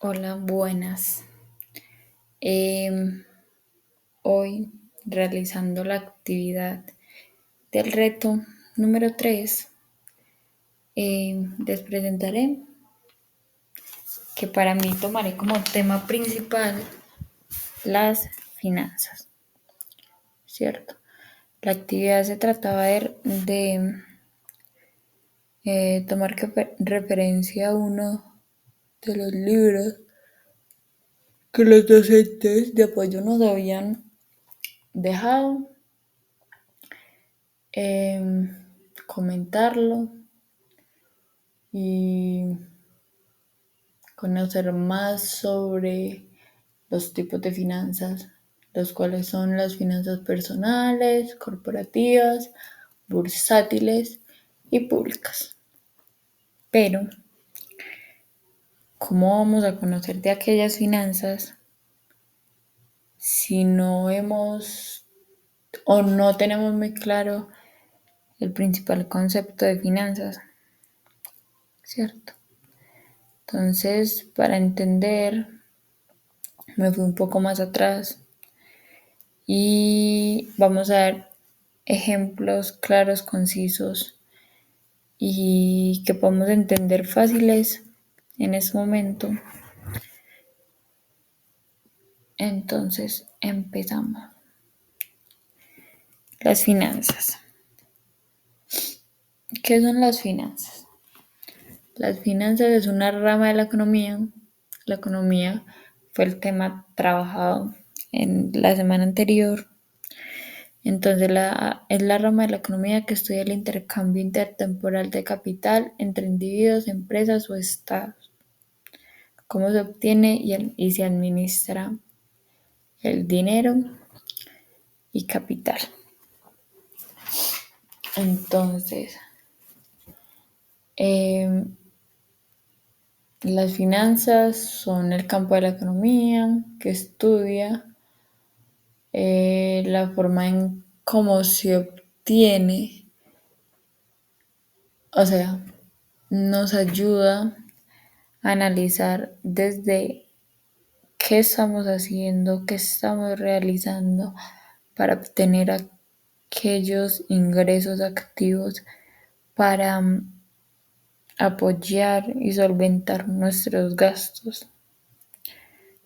Hola, buenas. Em, Hoy, realizando la actividad del reto número 3, les presentaré que para mí tomaré como tema principal las finanzas, ¿cierto? La actividad se trataba de tomar referencia a uno de los libros que los docentes de apoyo nos habían dejado, comentarlo y conocer más sobre los tipos de finanzas, los cuales son las finanzas personales, corporativas, bursátiles y públicas. Pero, ¿cómo vamos a conocer de aquellas finanzas si no hemos o no tenemos muy claro el principal concepto de finanzas? ¿Cierto? Entonces, para entender, me fui un poco más atrás y vamos a ver ejemplos claros, concisos y que podamos entender fáciles en ese momento. Entonces empezamos. Las finanzas. ¿Qué son las finanzas? Las finanzas es una rama de la economía. La economía fue el tema trabajado en la semana anterior. Entonces es la rama de la economía que estudia el intercambio intertemporal de capital entre individuos, empresas o estados, cómo se obtiene y se administra el dinero y capital. Entonces, las finanzas son el campo de la economía que estudia la forma en cómo se obtiene, o sea, nos ayuda a analizar desde qué estamos haciendo, qué estamos realizando para obtener aquellos ingresos activos para apoyar y solventar nuestros gastos,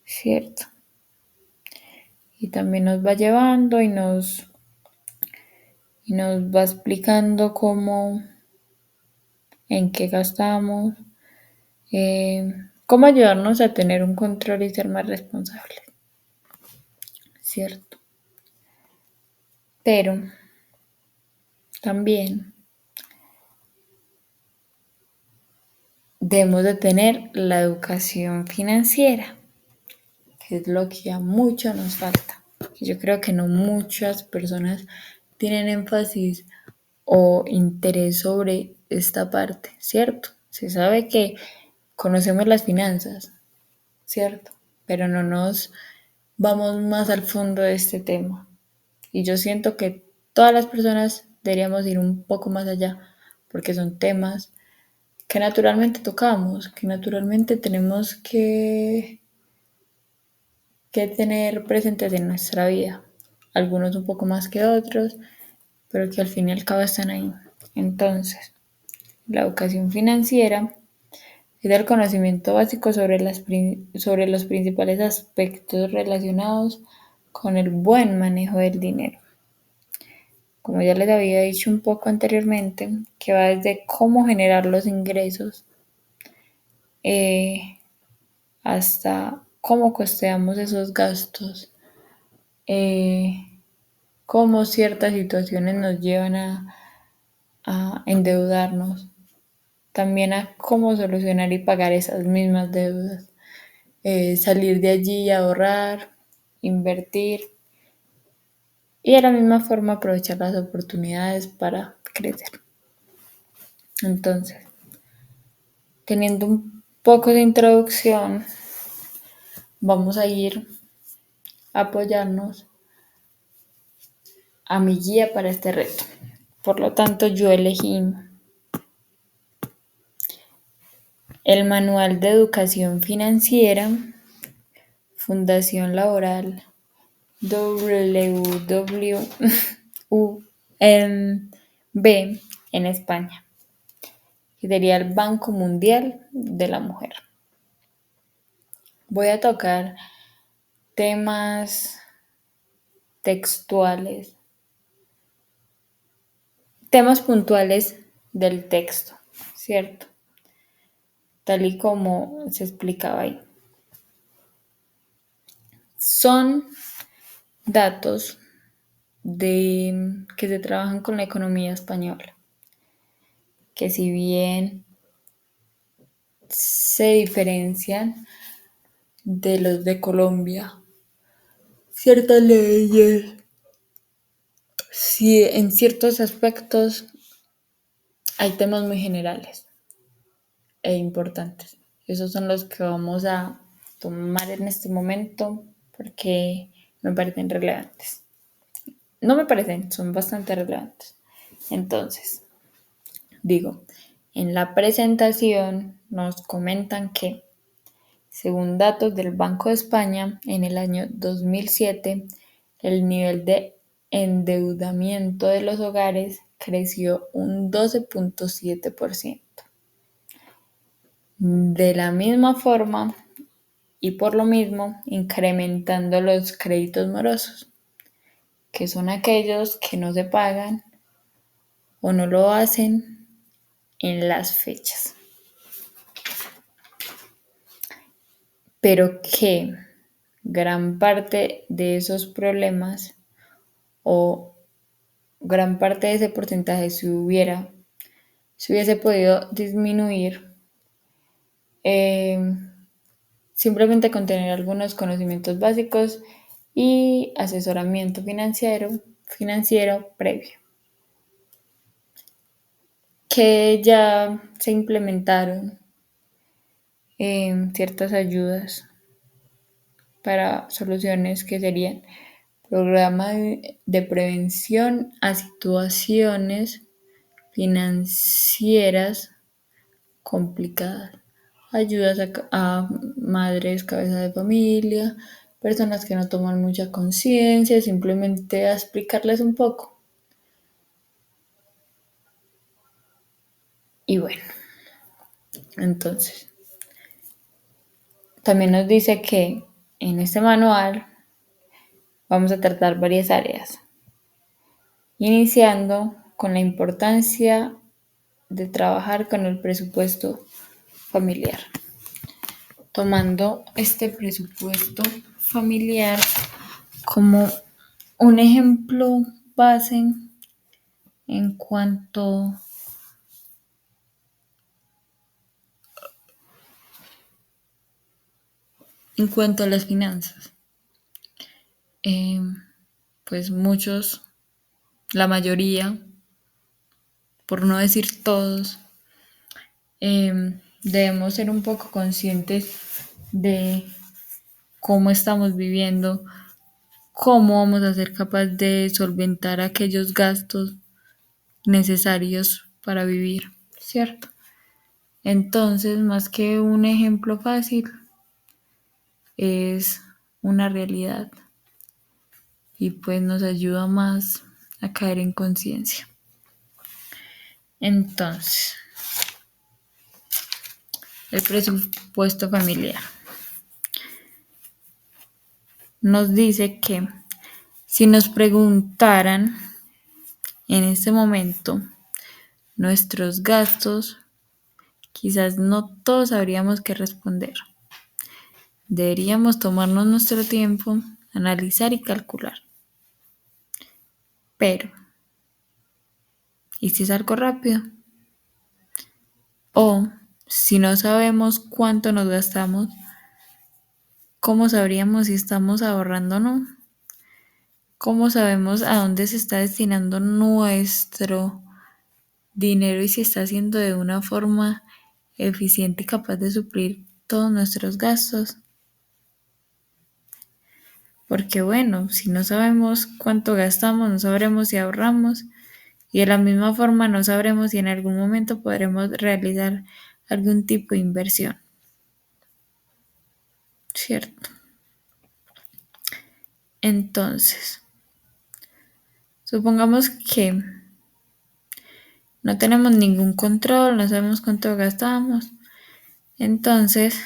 ¿cierto? Y también nos va llevando y nos va explicando cómo, en qué gastamos, cómo ayudarnos a tener un control y ser más responsables, ¿cierto? Pero también debemos de tener la educación financiera, que es lo que a muchos nos falta. Yo creo que no muchas personas tienen énfasis o interés sobre esta parte, ¿cierto? Se sabe que conocemos las finanzas, ¿cierto? Pero no nos vamos más al fondo de este tema. Y yo siento que todas las personas deberíamos ir un poco más allá, porque son temas que naturalmente tocamos, que naturalmente tenemos que tener presentes en nuestra vida. Algunos un poco más que otros, pero que al fin y al cabo están ahí. Entonces, la educación financiera es el conocimiento básico sobre los principales aspectos relacionados con el buen manejo del dinero. Como ya les había dicho un poco anteriormente, que va desde cómo generar los ingresos eh, hasta cómo costeamos esos gastos, eh, cómo ciertas situaciones nos llevan a endeudarnos, también a cómo solucionar y pagar esas mismas deudas, salir de allí, ahorrar, invertir y de la misma forma aprovechar las oportunidades para crecer. Entonces, teniendo un poco de introducción, vamos a ir a apoyarnos a mi guía para este reto. Por lo tanto, yo elegí El Manual de Educación Financiera, Fundación Laboral WWUNB en España, que sería el Banco Mundial de la Mujer. Voy a tocar temas textuales, temas puntuales del texto, ¿cierto? Tal y como se explicaba ahí. Son datos que se trabajan con la economía española, que si bien se diferencian de los de Colombia, ciertas leyes, sí, en ciertos aspectos hay temas muy generales e importantes. Esos son los que vamos a tomar en este momento porque me parecen relevantes. No me parecen, son bastante relevantes. Entonces, digo, en la presentación nos comentan que, según datos del Banco de España, en el año 2007, el nivel de endeudamiento de los hogares creció un 12.7%. De la misma forma y por lo mismo, incrementando los créditos morosos, que son aquellos que no se pagan o no lo hacen en las fechas. Pero que gran parte de esos problemas o gran parte de ese porcentaje se hubiese podido disminuir simplemente con tener algunos conocimientos básicos y asesoramiento financiero previo, que ya se implementaron ciertas ayudas para soluciones que serían programa de prevención a situaciones financieras complicadas, ayudas a madres, cabeza de familia, personas que no toman mucha conciencia, simplemente a explicarles un poco. Y bueno, entonces, también nos dice que en este manual vamos a tratar varias áreas, iniciando con la importancia de trabajar con el presupuesto familiar. Tomando este presupuesto familiar como un ejemplo base en cuanto a las finanzas. Pues muchos, la mayoría, por no decir todos, debemos ser un poco conscientes de cómo estamos viviendo, cómo vamos a ser capaces de solventar aquellos gastos necesarios para vivir, ¿cierto? Entonces, más que un ejemplo fácil, es una realidad y pues nos ayuda más a caer en conciencia. Entonces, el presupuesto familiar nos dice que si nos preguntaran en este momento nuestros gastos, quizás no todos sabríamos qué responder. Deberíamos tomarnos nuestro tiempo, analizar y calcular. Pero, ¿y si es algo rápido? O, si no sabemos cuánto nos gastamos, ¿cómo sabríamos si estamos ahorrando o no? ¿Cómo sabemos a dónde se está destinando nuestro dinero y si está haciendo de una forma eficiente y capaz de suplir todos nuestros gastos? Porque bueno, si no sabemos cuánto gastamos, no sabremos si ahorramos y de la misma forma no sabremos si en algún momento podremos realizar algún tipo de inversión, ¿cierto? Entonces, supongamos que no tenemos ningún control, no sabemos cuánto gastamos. Entonces,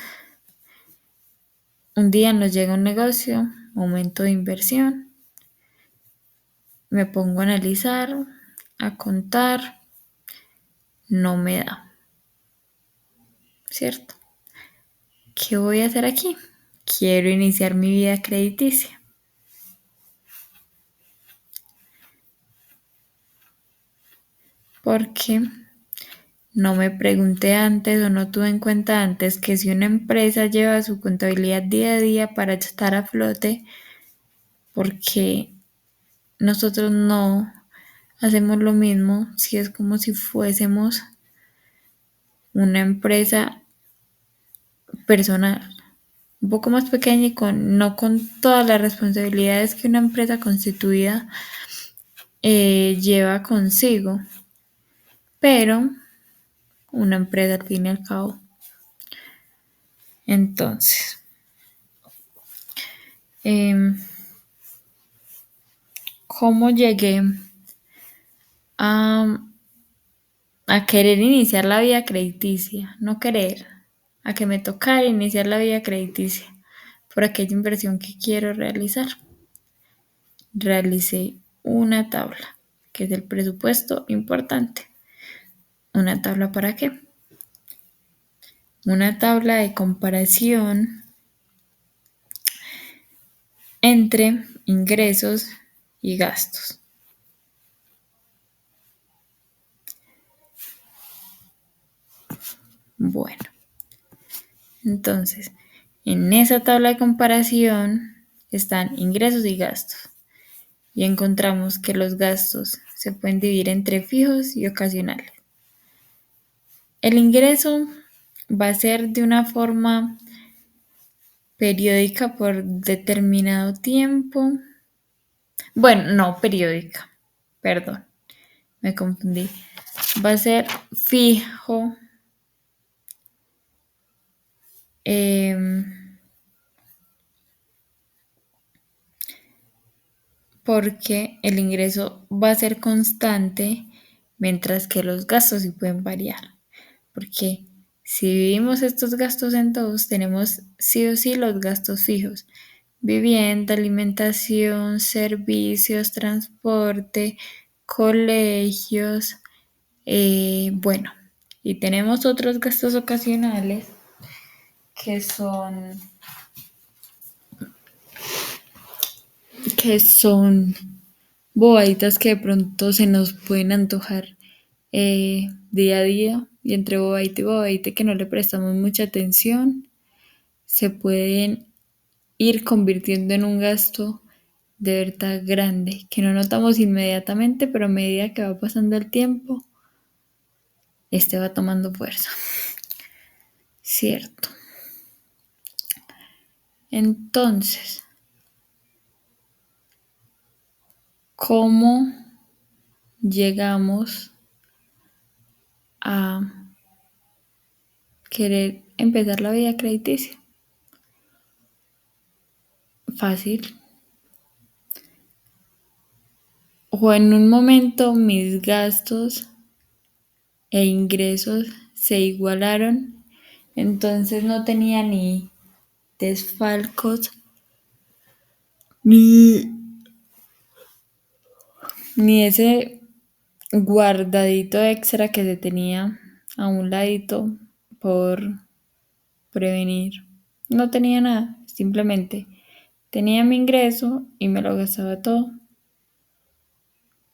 un día nos llega un negocio, momento de inversión, me pongo a analizar, a contar, no me da, ¿cierto? ¿Qué voy a hacer aquí? Quiero iniciar mi vida crediticia. Porque no me pregunté antes o no tuve en cuenta antes que si una empresa lleva su contabilidad día a día para estar a flote, porque nosotros no hacemos lo mismo, si es como si fuésemos una empresa personal, un poco más pequeña y no con todas las responsabilidades que una empresa constituida lleva consigo, pero una empresa al fin y al cabo. Entonces, ¿cómo llegué a, a querer iniciar la vida crediticia? No querer, a que me tocara iniciar la vida crediticia por aquella inversión que quiero realizar. Realicé una tabla, que es el presupuesto importante. ¿Una tabla para qué? Una tabla de comparación entre ingresos y gastos. Bueno, entonces, en esa tabla de comparación están ingresos y gastos. Y encontramos que los gastos se pueden dividir entre fijos y ocasionales. El ingreso va a ser de una forma periódica por determinado tiempo. Bueno, no periódica, perdón, me confundí. Va a ser fijo porque el ingreso va a ser constante, mientras que los gastos sí pueden variar. Porque si dividimos estos gastos en todos, tenemos sí o sí los gastos fijos: vivienda, alimentación, servicios, transporte, colegios, bueno, y tenemos otros gastos ocasionales que son bobaditas que de pronto se nos pueden antojar día a día, y entre bobadita y bobadita que no le prestamos mucha atención, se pueden ir convirtiendo en un gasto de verdad grande, que no notamos inmediatamente, pero a medida que va pasando el tiempo, este va tomando fuerza. Cierto. Entonces, ¿cómo llegamos a querer empezar la vida crediticia? Fácil. O en un momento mis gastos e ingresos se igualaron, entonces no tenía ni desfalcos ni, ni ese guardadito extra que se tenía a un ladito por prevenir. No tenía nada, simplemente tenía mi ingreso y me lo gastaba todo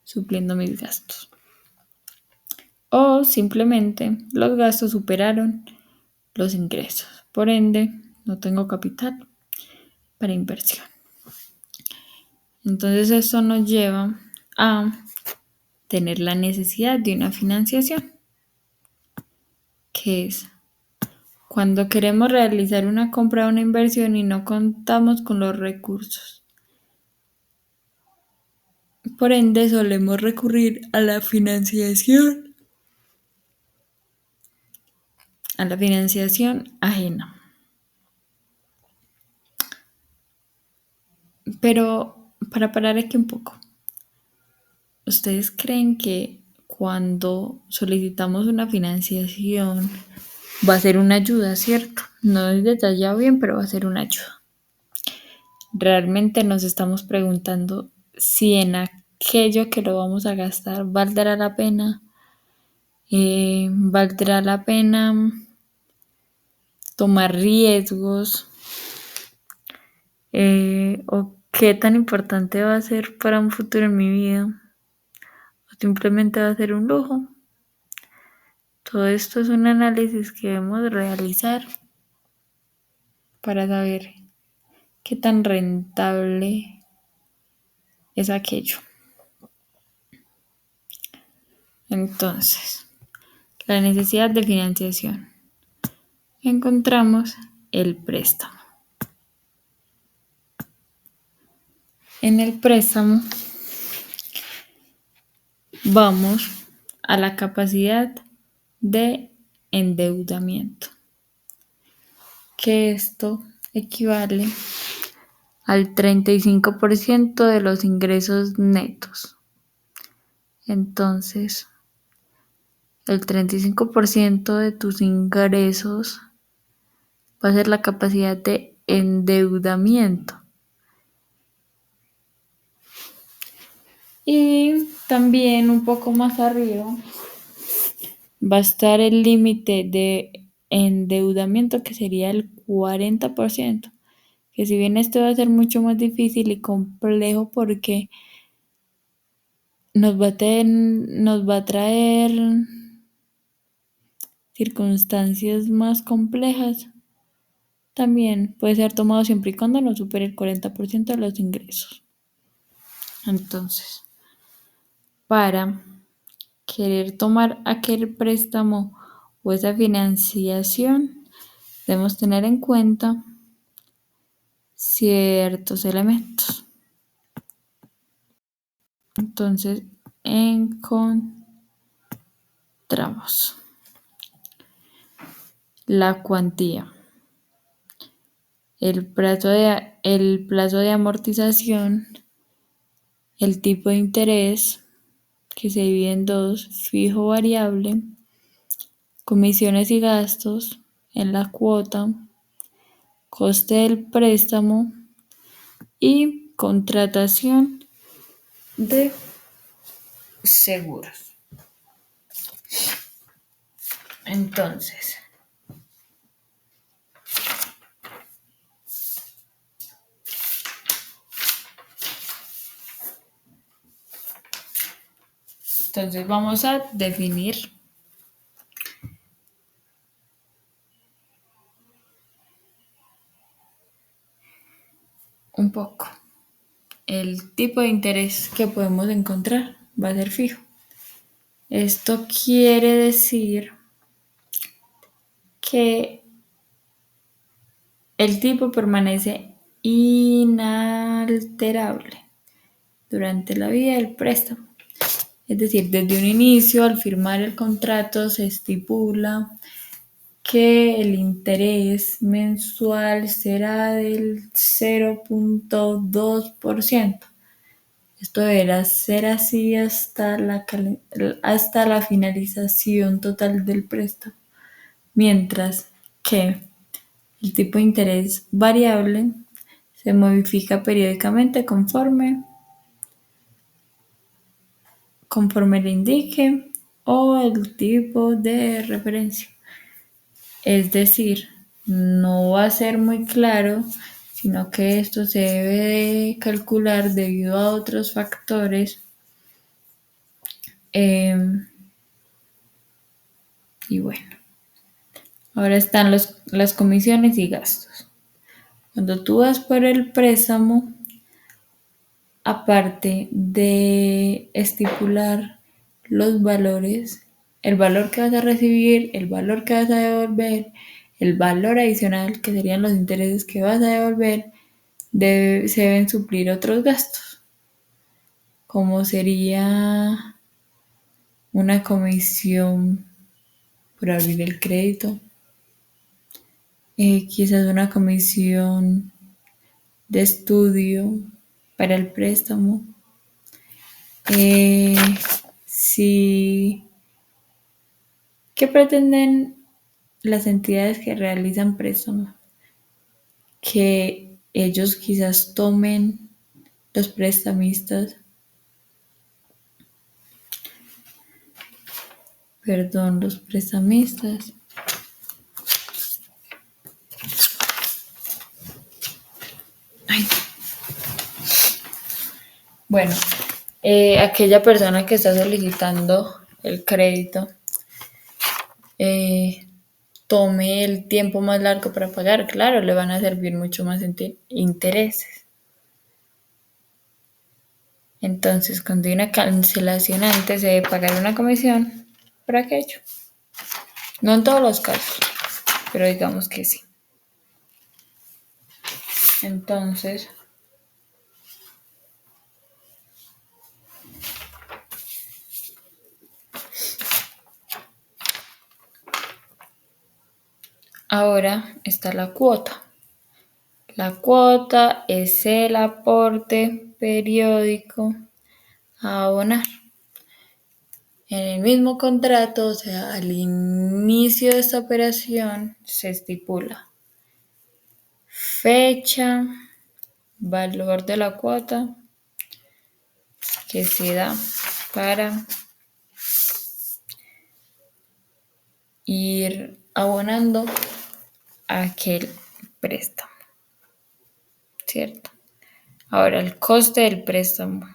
supliendo mis gastos. O simplemente los gastos superaron los ingresos. Por ende, no tengo capital para inversión. Entonces eso nos lleva a tener la necesidad de una financiación, que es cuando queremos realizar una compra o una inversión y no contamos con los recursos. Por ende, solemos recurrir a la financiación a la financiación ajena. Pero para parar aquí un poco, ¿ustedes creen que cuando solicitamos una financiación va a ser una ayuda, cierto? No es detallado bien, pero va a ser una ayuda. Realmente nos estamos preguntando si en aquello que lo vamos a gastar valdrá la pena. ¿Valdrá la pena tomar riesgos? ¿O qué tan importante va a ser para un futuro en mi vida? ¿O simplemente va a ser un lujo? Todo esto es un análisis que debemos realizar para saber qué tan rentable es aquello. Entonces, la necesidad de financiación. Encontramos el préstamo. En el préstamo vamos a la capacidad de endeudamiento, que esto equivale al 35% de los ingresos netos. Entonces, el 35% de tus ingresos va a ser la capacidad de endeudamiento. Y también un poco más arriba va a estar el límite de endeudamiento, que sería el 40%, que si bien esto va a ser mucho más difícil y complejo porque nos va a traer circunstancias más complejas, también puede ser tomado siempre y cuando no supere el 40% de los ingresos. Entonces, para querer tomar aquel préstamo o esa financiación, debemos tener en cuenta ciertos elementos. Entonces, encontramos la cuantía, el plazo de amortización, el tipo de interés, que se divide en dos, fijo o variable, comisiones y gastos en la cuota, coste del préstamo y contratación de seguros. Entonces vamos a definir un poco. El tipo de interés que podemos encontrar va a ser fijo. Esto quiere decir que el tipo permanece inalterable durante la vida del préstamo. Es decir, desde un inicio, al firmar el contrato, se estipula que el interés mensual será del 0.2%. Esto deberá ser así hasta la finalización total del préstamo, mientras que el tipo de interés variable se modifica periódicamente conforme le indique o el tipo de referencia. Es decir, no va a ser muy claro, sino que esto se debe de calcular debido a otros factores. Y bueno, ahora están las comisiones y gastos. Cuando tú vas por el préstamo, aparte de estipular los valores, el valor que vas a recibir, el valor que vas a devolver, el valor adicional, que serían los intereses que vas a devolver, se deben suplir otros gastos, como sería una comisión por abrir el crédito, quizás una comisión de estudio para el préstamo. Eh, si, ¿Qué pretenden las entidades que realizan préstamos? Que ellos quizás tomen los prestamistas, perdón, los prestamistas. Ay, bueno, aquella persona que está solicitando el crédito eh, tome el tiempo más largo para pagar, claro, le van a servir mucho más intereses. Entonces, cuando hay una cancelación antes de pagar una comisión, ¿para aquello? No en todos los casos, pero digamos que sí. Entonces, ahora está la cuota. La cuota es el aporte periódico a abonar. En el mismo contrato, o sea, al inicio de esta operación, se estipula fecha, valor de la cuota que se da para ir abonando aquel préstamo, ¿cierto? Ahora, el coste del préstamo,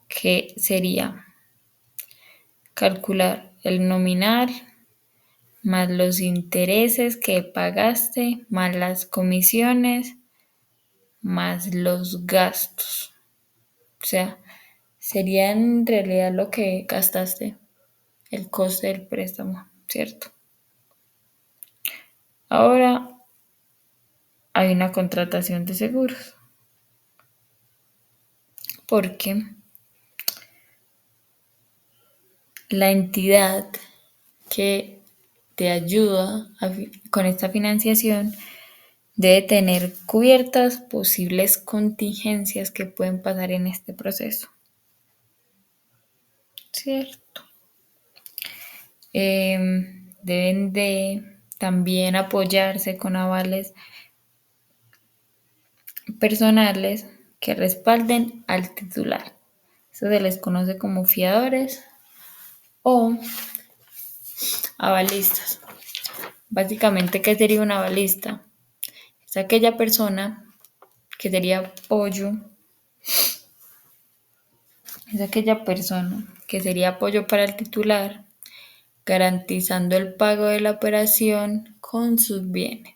que sería calcular el nominal más los intereses que pagaste, más las comisiones, más los gastos. O sea, sería en realidad lo que gastaste, el coste del préstamo, ¿cierto? Ahora hay una contratación de seguros, porque la entidad que te ayuda con esta financiación debe tener cubiertas posibles contingencias que pueden pasar en este proceso, ¿cierto? Deben de también apoyarse con avales personales que respalden al titular. Eso se les conoce como fiadores o avalistas. Básicamente, ¿qué sería un avalista? Es aquella persona que sería apoyo para el titular, garantizando el pago de la operación con sus bienes,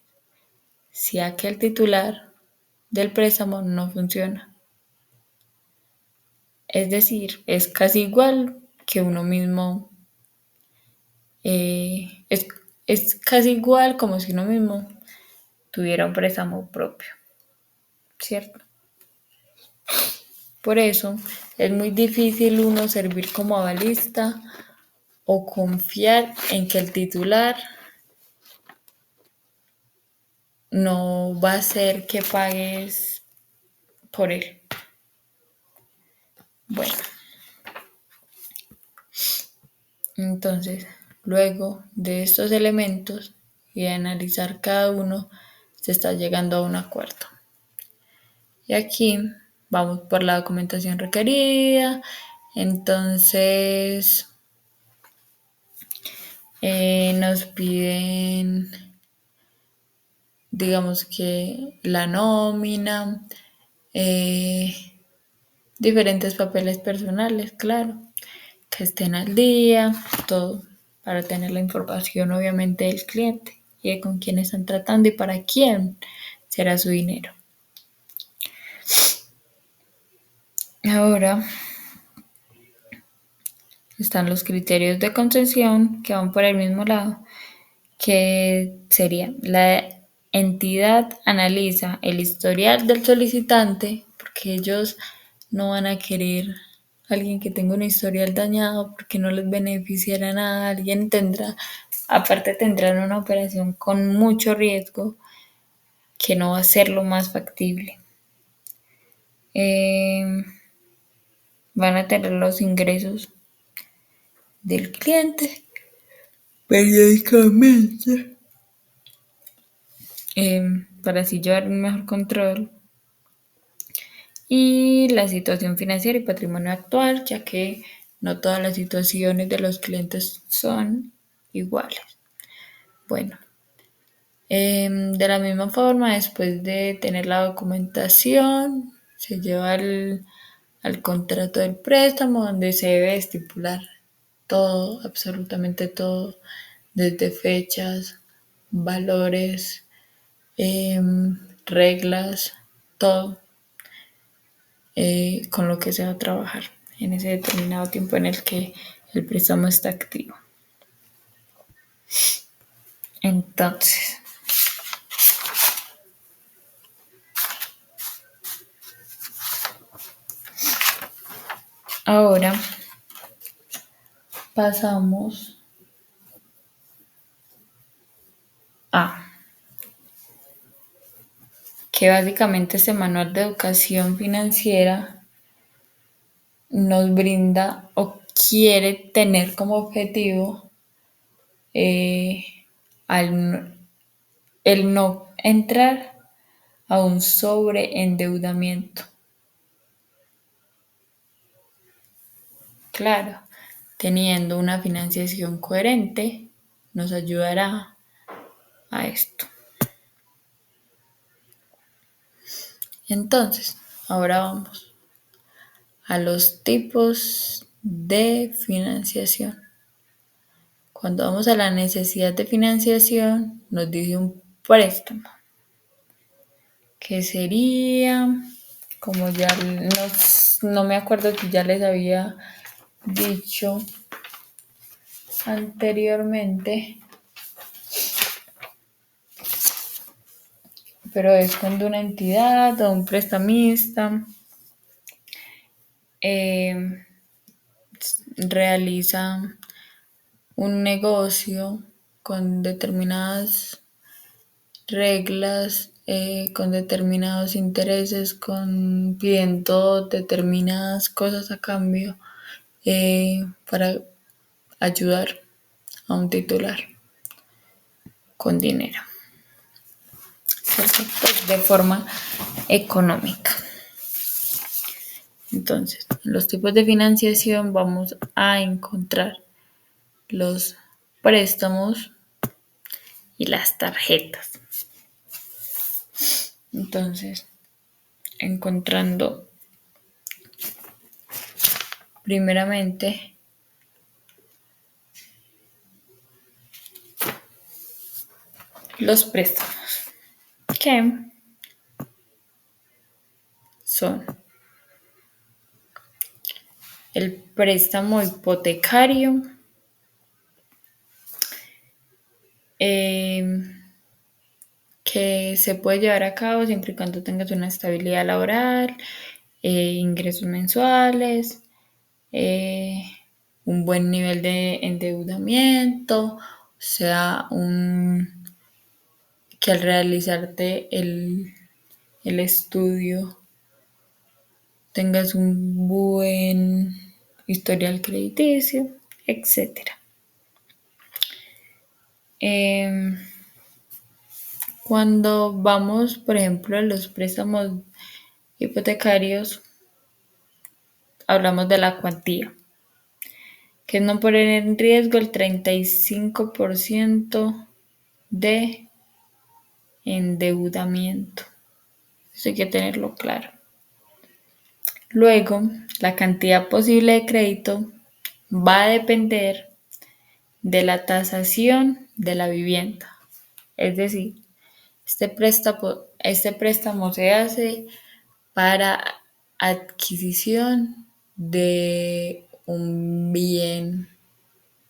si aquel titular del préstamo no funciona. Es decir, es casi igual que uno mismo, eh, es, es casi igual como si uno mismo tuviera un préstamo propio, ¿cierto? Por eso es muy difícil uno servir como avalista o confiar en que el titular no va a hacer que pagues por él. Bueno, entonces, luego de estos elementos y de analizar cada uno, se está llegando a un acuerdo. Y aquí vamos por la documentación requerida. Entonces, nos piden, digamos que la nómina, eh, diferentes papeles personales, claro, que estén al día, todo, para tener la información obviamente del cliente y de con quién están tratando y para quién será su dinero. Ahora están los criterios de concesión que van por el mismo lado, que sería la entidad analiza el historial del solicitante, porque ellos no van a querer a alguien que tenga un historial dañado porque no les beneficiará nada, alguien tendrá Aparte tendrán una operación con mucho riesgo que no va a ser lo más factible. Eh, Van a tener los ingresos del cliente periódicamente para así llevar un mejor control y la situación financiera y patrimonio actual, ya que no todas las situaciones de los clientes son iguales. Bueno, de la misma forma, después de tener la documentación, se lleva al contrato del préstamo donde se debe estipular todo, absolutamente todo, desde fechas, valores, reglas, todo con lo que se va a trabajar en ese determinado tiempo en el que el préstamo está activo. Entonces, ahora pasamos a que básicamente este manual de educación financiera nos brinda o quiere tener como objetivo eh, el no entrar a un sobreendeudamiento. Claro, teniendo una financiación coherente nos ayudará a esto. Entonces, ahora vamos a los tipos de financiación. Cuando vamos a la necesidad de financiación, nos dice un préstamo, que sería, como ya no me acuerdo si ya les había dicho anteriormente, pero es cuando una entidad o un prestamista eh, realiza un negocio con determinadas reglas, con determinados intereses, pidiendo determinadas cosas a cambio para ayudar a un titular con dinero, ¿cierto? Pues de forma económica. Entonces, en los tipos de financiación vamos a encontrar los préstamos y las tarjetas. Entonces, encontrando primeramente los préstamos, que son el préstamo hipotecario, eh, que se puede llevar a cabo siempre y cuando tengas una estabilidad laboral, ingresos mensuales, un buen nivel de endeudamiento, o sea, que al realizarte el estudio tengas un buen historial crediticio, etcétera. Cuando vamos, por ejemplo, a los préstamos hipotecarios, hablamos de la cuantía, que es no poner en riesgo el 35% de endeudamiento. Eso hay que tenerlo claro. Luego, la cantidad posible de crédito va a depender de la tasación de la vivienda. Es decir, este préstamo se hace para adquisición de un bien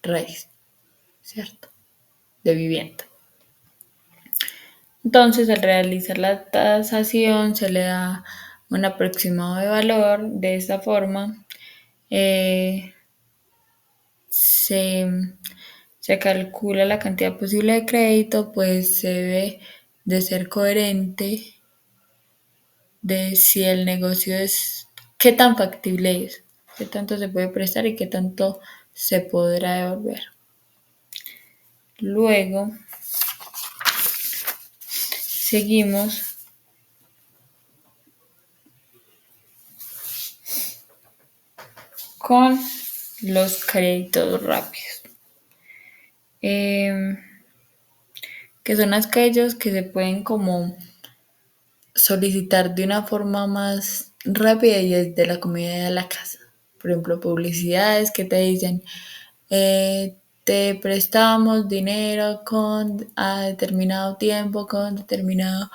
raíz, ¿cierto? De vivienda. Entonces, al realizar la tasación se le da un aproximado de valor. De esta forma, se se calcula la cantidad posible de crédito, pues se debe de ser coherente de si el negocio es, qué tan factible es, qué tanto se puede prestar y qué tanto se podrá devolver. Luego seguimos con los créditos rápidos, que son aquellos que se pueden como solicitar de una forma más rápida y desde la comodidad de la casa. Por ejemplo, publicidades que te dicen, te prestamos dinero con a determinado tiempo, con determinado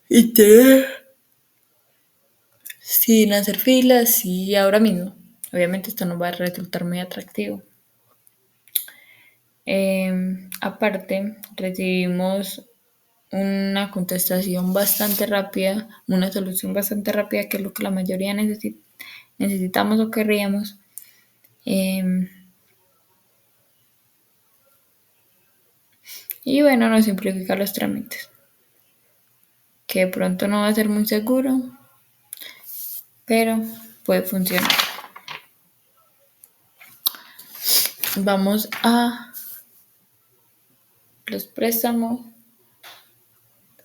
interés, sin hacer filas y ahora mismo. Obviamente esto no va a resultar muy atractivo. Aparte, recibimos una contestación bastante rápida, una solución bastante rápida, que es lo que la mayoría necesitamos o querríamos. Y bueno, nos simplifica los trámites, que de pronto no va a ser muy seguro, pero puede funcionar. Vamos a los préstamos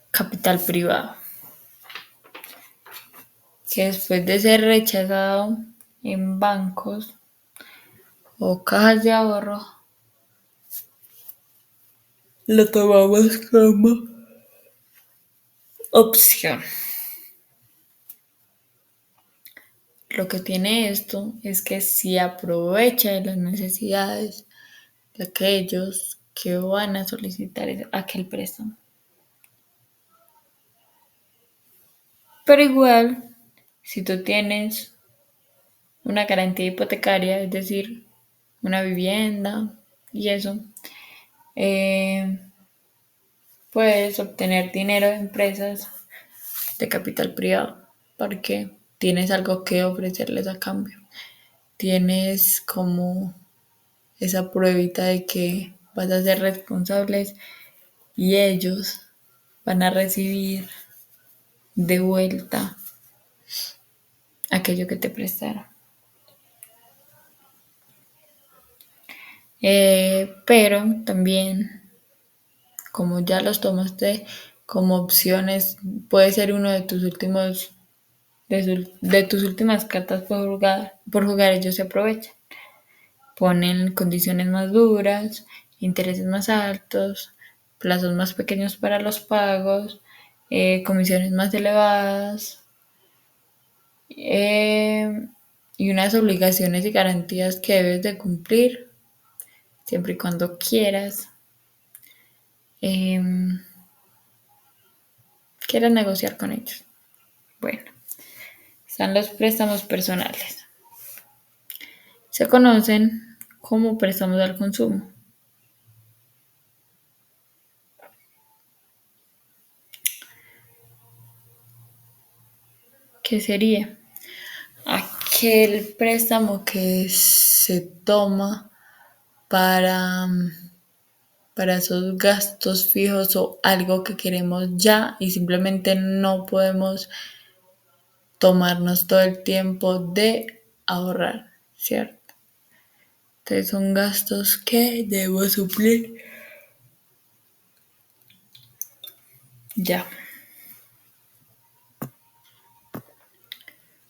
capital privado, que después de ser rechazado en bancos o cajas de ahorro, lo tomamos como opción. Lo que tiene esto es que si aprovecha de las necesidades de aquellos que van a solicitar aquel préstamo. Pero igual, si tú tienes una garantía hipotecaria, es decir, una vivienda y eso, eh, puedes obtener dinero de empresas de capital privado porque tienes algo que ofrecerles a cambio. Tienes como esa pruebita de que vas a ser responsables y ellos van a recibir de vuelta aquello que te prestaron. Pero también, como ya los tomaste como opciones, puede ser uno de tus últimos, de tus últimas cartas por jugar, ellos se aprovechan. Ponen condiciones más duras, intereses más altos, plazos más pequeños para los pagos, comisiones más elevadas, eh, y unas obligaciones y garantías que debes de cumplir siempre y cuando em, quieras negociar con ellos. Bueno, están los préstamos personales. Se conocen como préstamos al consumo. ¿Qué sería? Aquel préstamo que se toma para, para esos gastos fijos o algo que queremos ya y simplemente no podemos tomarnos todo el tiempo de ahorrar, ¿cierto? Entonces son gastos que debo suplir ya.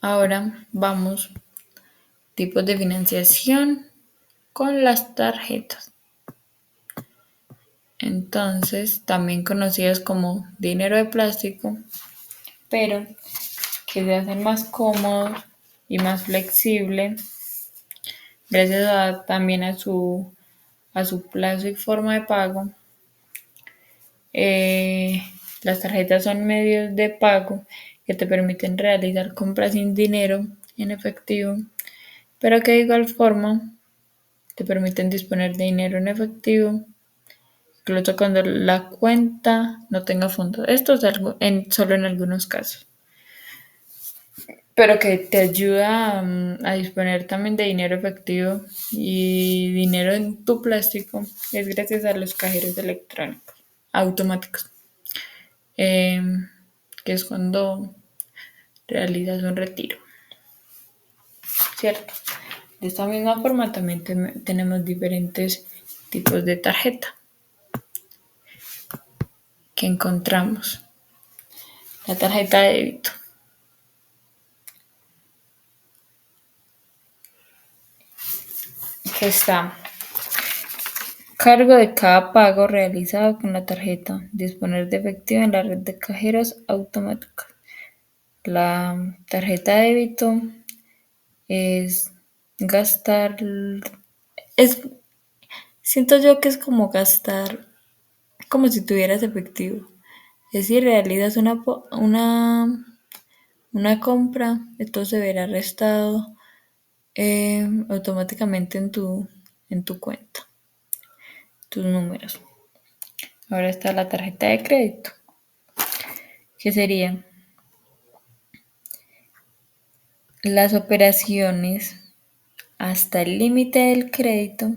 Ahora vamos, tipos de financiación con las tarjetas. Entonces, también conocidas como dinero de plástico, pero que se hacen más cómodos y más flexibles gracias también a su plazo y forma de pago. Las tarjetas son medios de pago que te permiten realizar compras sin dinero en efectivo, pero que de igual forma te permiten disponer de dinero en efectivo, incluso cuando la cuenta no tenga fondos. Esto es algo solo en algunos casos. pero que te ayuda a disponer también de dinero efectivo y dinero en tu plástico, es gracias a los cajeros electrónicos automáticos, em, que es cuando realizas un retiro, ¿cierto? De esta misma forma también tenemos diferentes tipos de tarjeta que encontramos. La tarjeta de débito, que está cargo de cada pago realizado con la tarjeta. Disponer de efectivo en la red de cajeros automáticos. La tarjeta de débito es gastar, es, siento yo que es como gastar, como si tuvieras efectivo. Es decir, realizas una compra, esto se verá restado automáticamente en tu cuenta, tus números. Ahora está la tarjeta de crédito, que sería las operaciones hasta el límite del crédito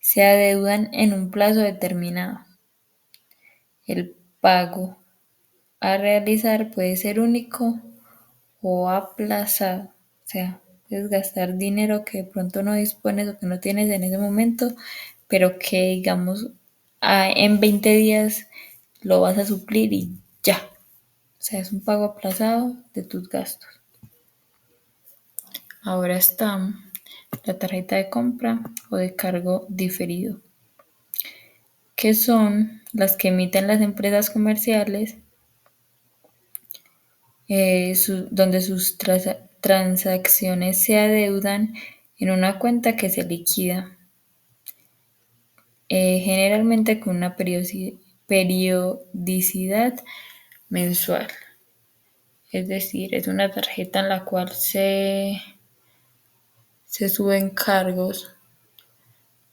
se adeudan en un plazo determinado. El pago a realizar puede ser único o aplazado. O sea, puedes gastar dinero que de pronto no dispones o que no tienes en ese momento, pero que digamos en 20 días lo vas a suplir y ya. O sea, es un pago aplazado de tus gastos. Ahora está la tarjeta de compra o de cargo diferido, que son las que emiten las empresas comerciales, donde sus transacciones se adeudan en una cuenta que se liquida, generalmente con una periodicidad mensual. Es decir, es una tarjeta en la cual se suben cargos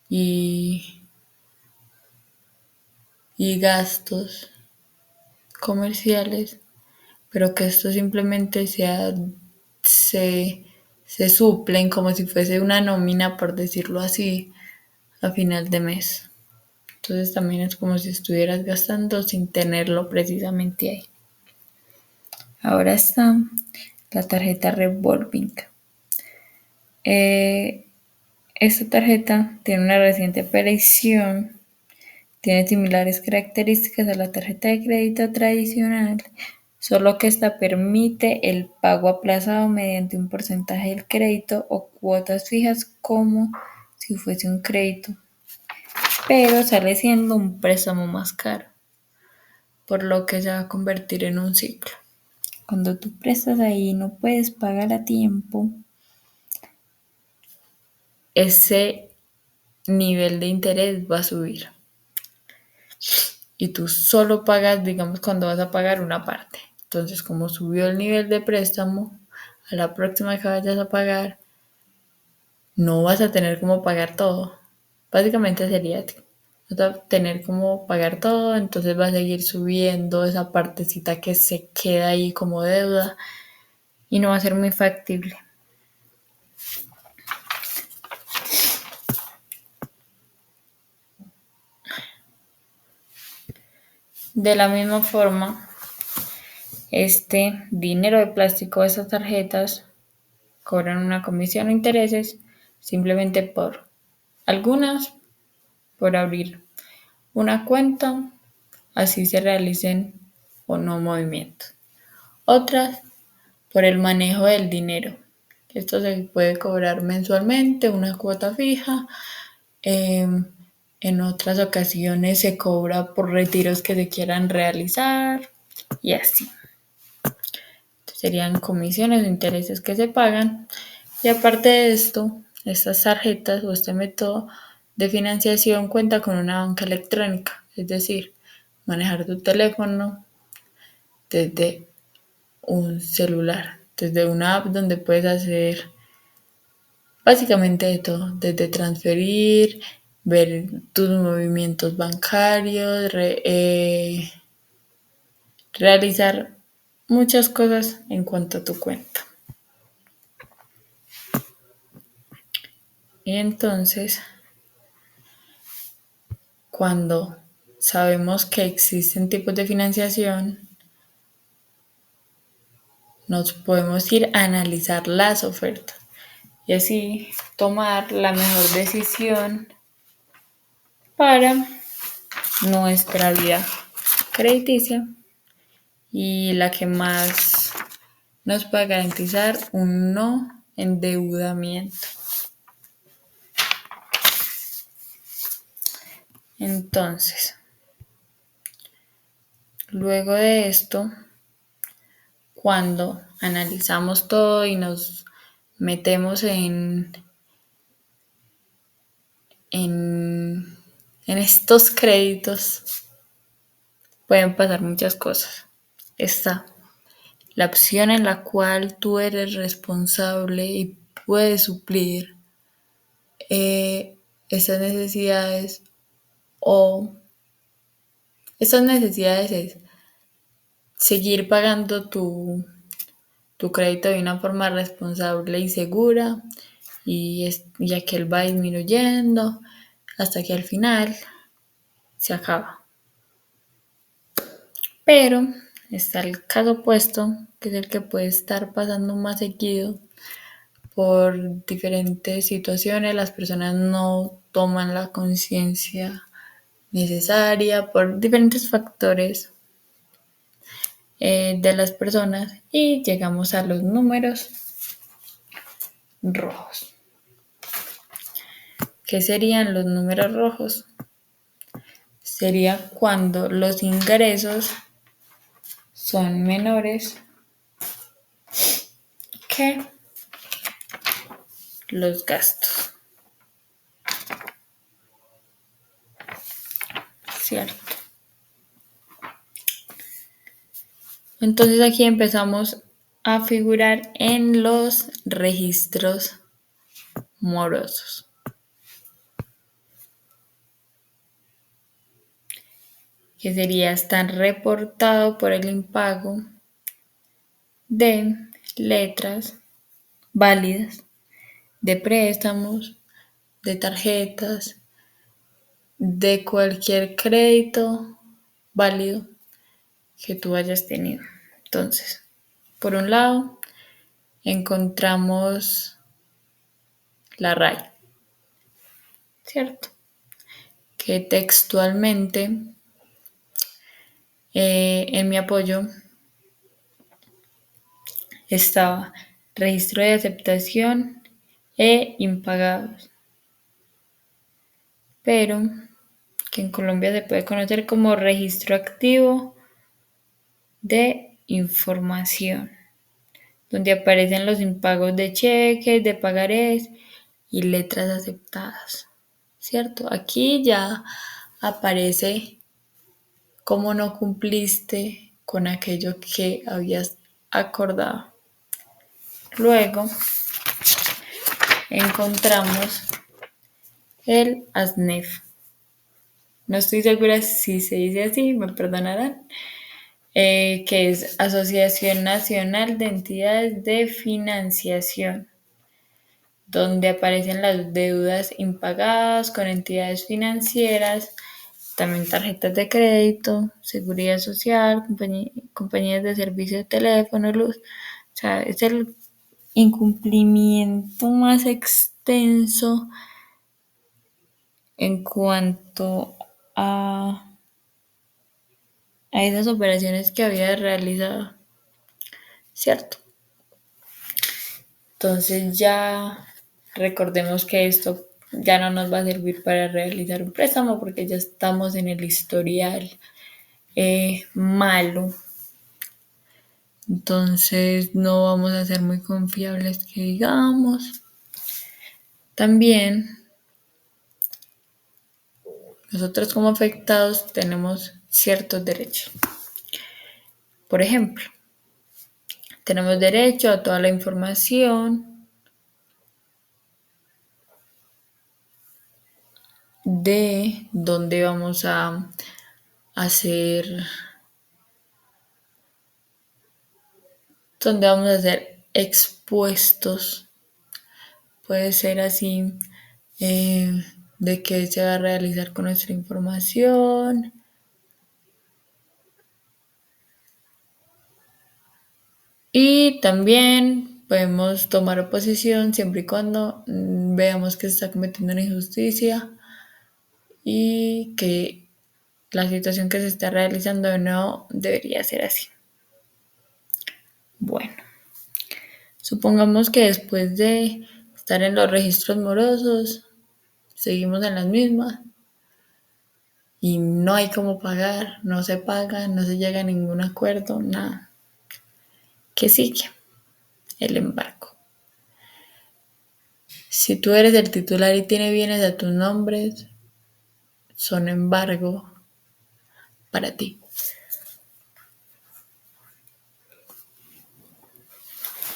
y, y gastos comerciales, pero que esto simplemente se suplen como si fuese una nómina, por decirlo así, a final de mes. Entonces también es como si estuvieras gastando sin tenerlo precisamente ahí. Ahora está la tarjeta revolving. Esta tarjeta tiene una reciente aparición, tiene similares características a la tarjeta de crédito tradicional, solo que esta permite el pago aplazado mediante un porcentaje del crédito o cuotas fijas como si fuese un crédito, pero sale siendo un préstamo más caro, por lo que se va a convertir en un ciclo. Cuando tú prestas ahí y no puedes pagar a tiempo, ese nivel de interés va a subir. Y tú solo pagas, digamos, cuando vas a pagar una parte. Entonces, como subió el nivel de préstamo, a la próxima que vayas a pagar, no vas a tener cómo pagar todo. Básicamente sería así. Vas a tener cómo pagar todo, entonces va a seguir subiendo esa partecita que se queda ahí como deuda y no va a ser muy factible. De la misma forma, este dinero de plástico, esas tarjetas, cobran una comisión o intereses simplemente algunas por abrir una cuenta, así se realicen o no movimientos. Otras por el manejo del dinero. Esto se puede cobrar mensualmente, una cuota fija. En otras ocasiones se cobra por retiros que se quieran realizar y así. Serían comisiones o intereses que se pagan. Y aparte de esto, estas tarjetas o este método de financiación cuenta con una banca electrónica, es decir, manejar tu teléfono desde un celular, desde una app donde puedes hacer básicamente de todo, desde transferir, ver tus movimientos bancarios, realizar muchas cosas en cuanto a tu cuenta. Y entonces, cuando sabemos que existen tipos de financiación, nos podemos ir a analizar las ofertas y así tomar la mejor decisión para nuestra vida crediticia y la que más nos puede garantizar un no endeudamiento. Entonces, luego de esto, cuando analizamos todo y nos metemos en, en estos créditos, pueden pasar muchas cosas. Está la opción en la cual tú eres responsable y puedes suplir esas necesidades, o esas necesidades es seguir pagando tu crédito de una forma responsable y segura, ya que él va disminuyendo hasta que al final se acaba. Pero está el caso opuesto, que es el que puede estar pasando más seguido por diferentes situaciones. Las personas no toman la conciencia necesaria por diferentes factores de las personas y llegamos a los números rojos. ¿Qué serían los números rojos? Sería cuando los ingresos son menores que los gastos, ¿cierto? Entonces aquí empezamos a figurar en los registros morosos, que sería estar reportado por el impago de letras válidas, de préstamos, de tarjetas, de cualquier crédito válido que tú hayas tenido. Entonces, por un lado, encontramos la RAI, ¿cierto? Que textualmente en mi apoyo estaba registro de aceptación e impagados, pero que en Colombia se puede conocer como registro activo de información, donde aparecen los impagos de cheques, de pagarés y letras aceptadas, ¿cierto? Aquí ya aparece cómo no cumpliste con aquello que habías acordado. Luego encontramos el ASNEF. No estoy segura si se dice así, me perdonarán, que es Asociación Nacional de Entidades de Financiación, donde aparecen las deudas impagadas con entidades financieras, también tarjetas de crédito, seguridad social, compañías de servicio de teléfono, luz. O sea, es el incumplimiento más extenso en cuanto a esas operaciones que había realizado, ¿cierto? Entonces ya recordemos que esto ya no nos va a servir para realizar un préstamo porque ya estamos en el historial malo. Entonces no vamos a ser muy confiables que digamos. También nosotros como afectados tenemos ciertos derechos. Por ejemplo, tenemos derecho a toda la información de dónde vamos a hacer, dónde vamos a ser expuestos. Puede ser así eh, de qué se va a realizar con nuestra información. Y también podemos tomar oposición siempre y cuando veamos que se está cometiendo una injusticia y que la situación que se está realizando no debería ser así. Bueno, supongamos que después de estar en los registros morosos, seguimos en las mismas y no hay cómo pagar, no se paga, no se llega a ningún acuerdo, nada. ¿Qué sigue? El embargo. Si tú eres el titular y tiene bienes a tus nombres, son embargo para ti.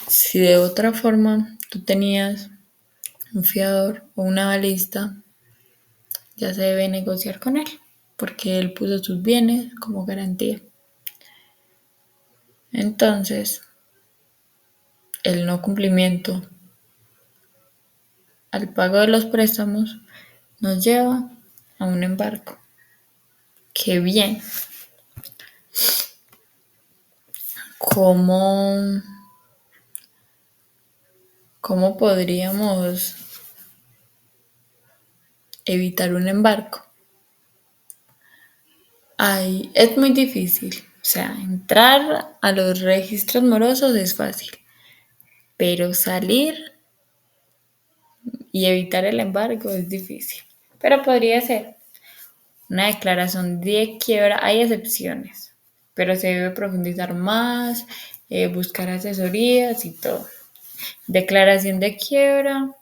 Si de otra forma tú tenías un fiador o una avalista, ya se debe negociar con él, porque él puso sus bienes como garantía. Entonces, el no cumplimiento al pago de los préstamos nos lleva a un embargo. Qué bien. ¿Cómo, cómo podríamos evitar un embargo? Ay, es muy difícil. O sea, entrar a los registros morosos es fácil, pero salir y evitar el embargo es difícil. Pero podría ser una declaración de quiebra. Hay excepciones, pero se debe profundizar más, buscar asesorías y todo. Declaración de quiebra,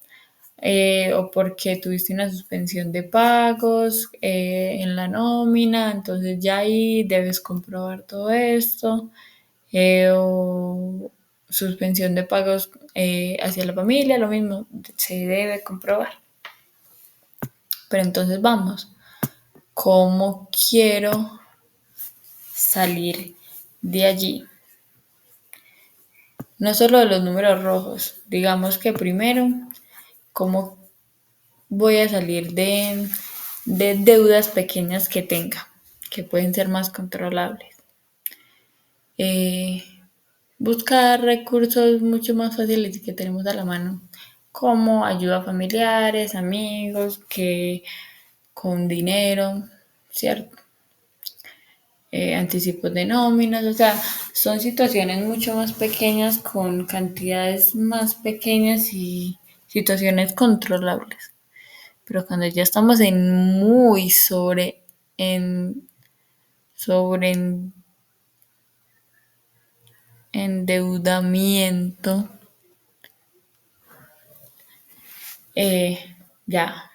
o porque tuviste una suspensión de pagos en la nómina, entonces ya ahí debes comprobar todo esto, o suspensión de pagos hacia la familia, lo mismo, se debe comprobar. Pero entonces vamos, ¿cómo quiero salir de allí? No solo de los números rojos, digamos que primero, ¿cómo voy a salir de deudas pequeñas que tenga, que pueden ser más controlables? Eh, Buscar recursos mucho más fáciles y que tenemos a la mano, como ayuda a familiares, amigos, que con dinero, ¿cierto? Anticipos de nóminas, o sea, son situaciones mucho más pequeñas con cantidades más pequeñas y situaciones controlables. Pero cuando ya estamos en muy sobre endeudamiento, ya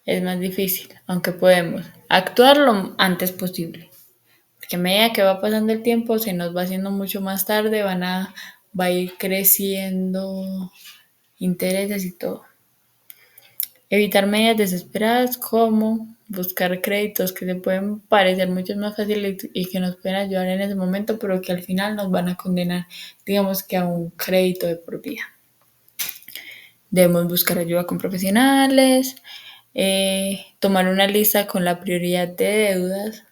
es más difícil, aunque podemos actuar lo antes posible. Porque a medida que va pasando el tiempo, se nos va haciendo mucho más tarde, va a ir creciendo intereses y todo. Evitar medidas desesperadas como buscar créditos que se pueden parecer mucho más fáciles y que nos pueden ayudar en ese momento, pero que al final nos van a condenar, digamos que a un crédito de por vida. Debemos buscar ayuda con profesionales, tomar una lista con la prioridad de deudas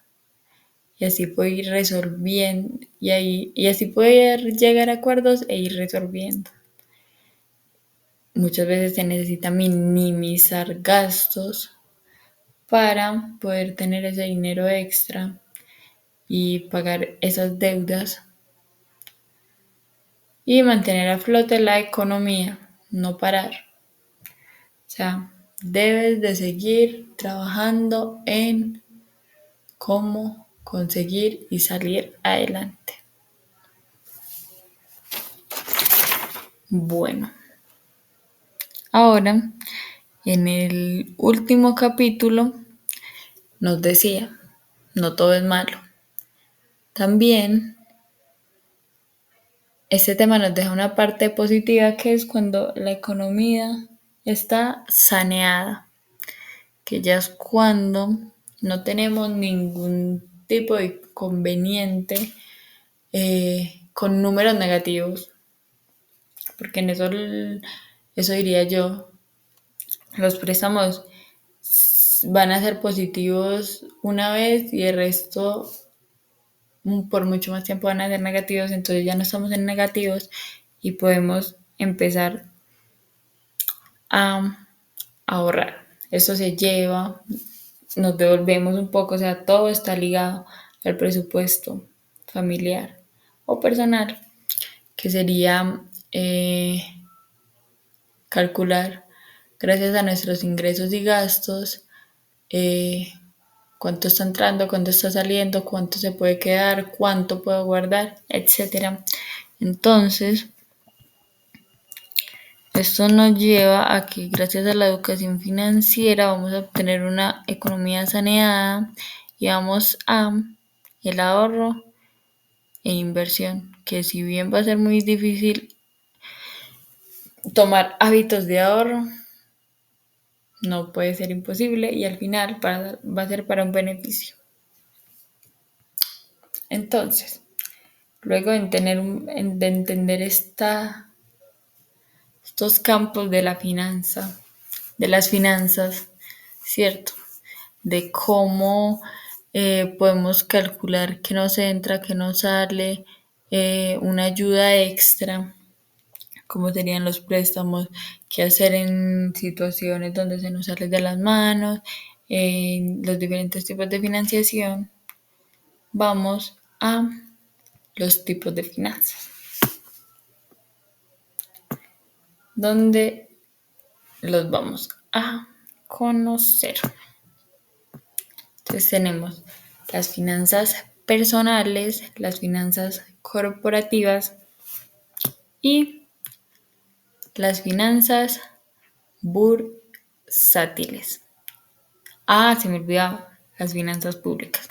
y así poder ir resolviendo y así poder llegar a acuerdos e ir resolviendo. Muchas veces se necesita minimizar gastos para poder tener ese dinero extra y pagar esas deudas y mantener a flote la economía, no parar. O sea, debes de seguir trabajando en cómo conseguir y salir adelante. Bueno, ahora en el último capítulo nos decía, no todo es malo. También este tema nos deja una parte positiva que es cuando la economía está saneada, que ya es cuando no tenemos ningún tipo de inconveniente con números negativos, porque en eso Eso diría yo. Los préstamos van a ser positivos una vez y el resto por mucho más tiempo van a ser negativos, entonces ya no estamos en negativos y podemos empezar a ahorrar. Eso se lleva, nos devolvemos un poco, o sea, todo está ligado al presupuesto familiar o personal, que sería calcular, gracias a nuestros ingresos y gastos, eh, cuánto está entrando, cuánto está saliendo, cuánto se puede quedar, cuánto puedo guardar, etcétera. Entonces, esto nos lleva a que gracias a la educación financiera vamos a obtener una economía saneada y vamos a el ahorro e inversión, que si bien va a ser muy difícil tomar hábitos de ahorro, no puede ser imposible y al final va a ser para un beneficio. Entonces, luego de entender estos campos de la finanza, de las finanzas, ¿cierto? De cómo podemos calcular qué nos entra, qué nos sale, una ayuda extra, cómo serían los préstamos, qué hacer en situaciones donde se nos sale de las manos, los diferentes tipos de financiación. Vamos a los tipos de finanzas, donde los vamos a conocer. Entonces tenemos las finanzas personales, las finanzas corporativas y las finanzas bursátiles. Se me olvidaba las finanzas públicas.